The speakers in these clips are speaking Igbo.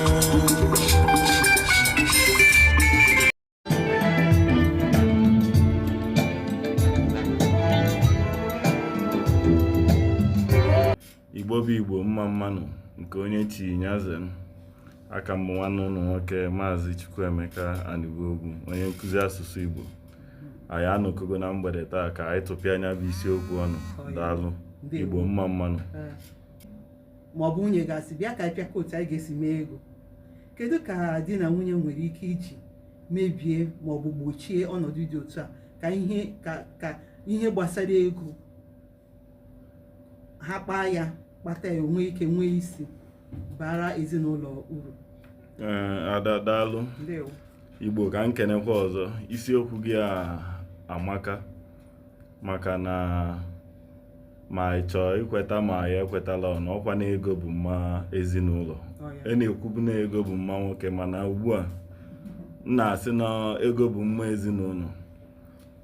Igbo bụ Igbo, mma mmanụ nke onye chi nyazen. Aka m nwanne ụlọ nwoke Maazị Chukwuemeka Anigbogu, onye nkụzi asụsụ Igbo. Anyị anọkogo na mgbede taa ka anyị tụpịa anya bụ isiokwu ọnụ. Daalụ. Igbo mma mmanụ. Ma ọ bụ nwunye gasị bịa ka anyị pịakọ otu anyị ga-esi mee ego. Kedu ka di na nwunye nwere ike iji mebie ma ọ bụ gbochie ọnọdụ dị otu a ka ihe gbasara ego ha kpaa ya, kpata ya, onwe ike nwee isi, bara ezinụlọ uru? Ada, daalụ. Igbo ka nkenekwa ọzọ. Isiokwu gị amaka, maka na ma ị chọọ ikweta ma ya ekwetala ọnụ, ọkwa na ego bụ mma ezinụlọ. Na-ekwubu na ego bụ mma nwoke, mana ugbu a m na-asị na ego bụ mma ezinụlọ,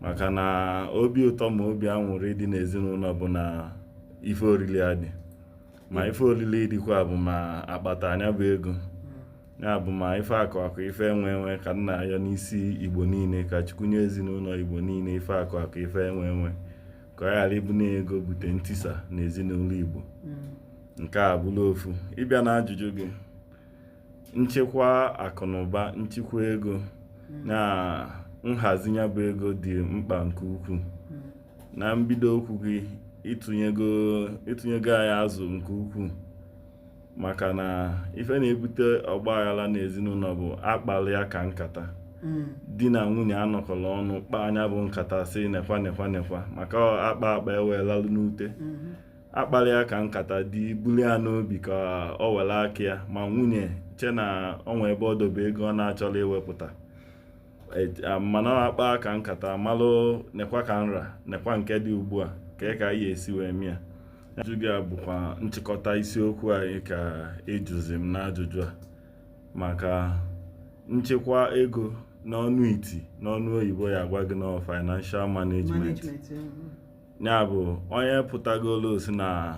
maka na obi ụtọ ma obi aṅụrị dị n'ezinụlọ bụ na ife oriri adị. Ma ife oriri dịkwa bụ ma akpata anya bụ ego, ya bụ ma ife akụ ife enwe ka nna ya n'isi Igbo niile, ka Chukwu nye ezinụlọ Igbo niile ife akụ ife enwe ka ọ ghara ịbụ na ego bute ntisa n'ezinụlọ Igbo. Nke a bụla ofu. Ịbịa na ajụjụ gị, nchekwa akụnụba, nchekwa ego na nhazi ya bụ ego dị mkpa nke ukwuu. Na mbido okwu gị, ịtụnyego anyị azụ nke ukwuu, maka na ife na-ebute ọgbaghara n'ezinụlọ bụ akpali aka nkata. Di na nwunye anọkọrọ ọnụ kpaa anya bụ nkata, sị nekwa maka akpa ewelalụ n'ute. Akpali aka nkata dị buli ya n'obi ka ọ were aka ya, ma nwunye che na onwe ebe ọ dobe ego ọ na-achọrọ iwepụta, mana akpa aka nkata malụ nekwa ka nra, nekwa nke dị ugbu a ka anyị esi wee mịa. Ajụjụ gị a bụkwa nchịkọta isiokwu anyị ka ejuzi m n'ajụjụ a, maka nchekwa ego n'ọnụ iti, n'ọnụ oyibo ya agwa gị na financial management. Ya bụ onye pụtagolo si na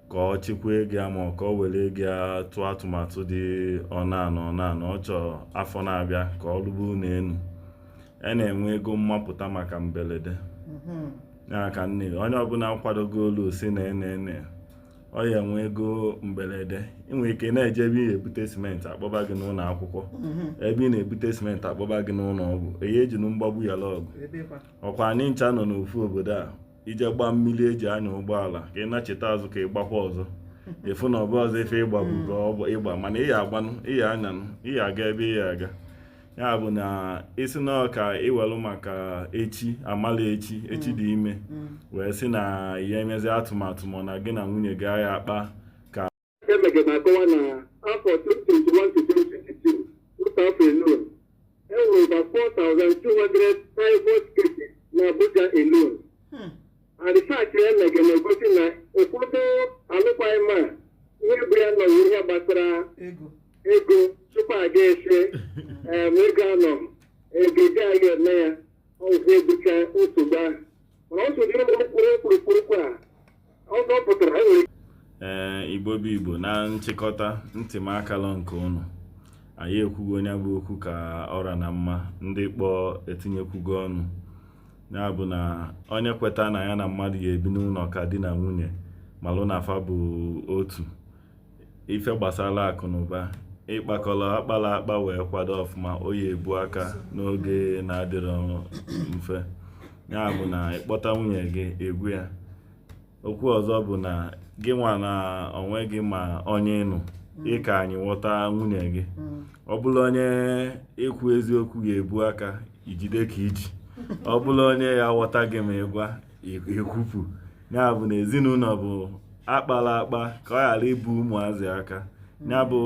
ka ọ chịkwa ego ya, ma ka ọ were ego ya tụọ atụmatụ dị ọnụ ọ chọọ afọ na-abịa ka ọ lụba ụlọ elu. Na-enwe ego mmapụta maka mberede. Ya ka nne onye ọbụla kwadogo olu si na ọ ya enwe ego mberede. Ị nwere ike na-eje ebe ị na-ebute simenti akpọba gị n'ụlọ akwụkwọ, ebe ị na-ebute simenti akpọba gị n'ụlọ ọgwụ, eyi eji na mgbagbu ya lọgụ. Ọkwa anyị ncha nọ n'ofu obodo a, ije gbaa mmiri eji anya ụgbọala ka ị na-cheta azụ ka ị gbakwa ọzọ, efu na ọbụ ọzọ ife ịgbagbu ịgba, mana ị ya agbanụ, ị ya anyanụ, ị ya aga ebe ị ya aga. Ya bụ na isi na ka iwelu maka echi amala echi dị ime, wee sị na ihe emezi atụmatụ ma na gị na nwunye gị agha akpa ka emege na-akọwa na afọ 2021-2022 ụta afọ alone enwere over 4,200 private cases na Abuja alone. Research emege na-egosi na ụfọdụ alụkwaghịm a ihe bụ ya nọ ihe gbasara ego tupu aga ese ego anọ egeji anyị eme ya ọzọ ebucha nsogbu ahụ. Mana ọ sụdịrị okpurukpu a ọzọ pụtara enwere. Igbo bụ Igbo, na nchịkọta ntị m akalọ nke ụnụ, anyị ekwugo onye bụ okwu ka ọra na mma, ndị kpọọ etinyekwugo ọnụ. Ya bụ na onye kweta na ya na mmadụ ya ebi n'ụlọ ka di na nwunye malụ na afa bụ otu. Ife gbasara akụ na ụba, ịkpakọrọ akpa wee kwado ọfụma, oyi ebu aka n'oge na-adịrọ mfe. Ya bụ na ịkpọta nwunye gị egwu ya. Okwu ọzọ bụ na gị nwa na onwe gị ma onye ịnụ ịka anyị ghọta nwunye gị. Ọ bụla onye ekwu eziokwu ga-ebu aka ijide ka iji, ọ bụla onye ya ghọta gị ma ịgwa ekwupụ. Ya bụ na ezinụlọ bụ akpala akpa ka ọ ghara ibu ụmụazị aka. Ya bụ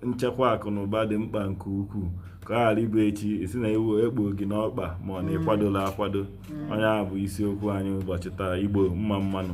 nchekwa akụ na ụba dị mkpa nke ukwuu, ka ọ ghara ịbụ echi esi na iwu ekpo gị n'ọkpa ma ọ na ịkwadola akwado. Onye a bụ isiokwu anyị ụbọchị taa. Igbo mma mmanụ.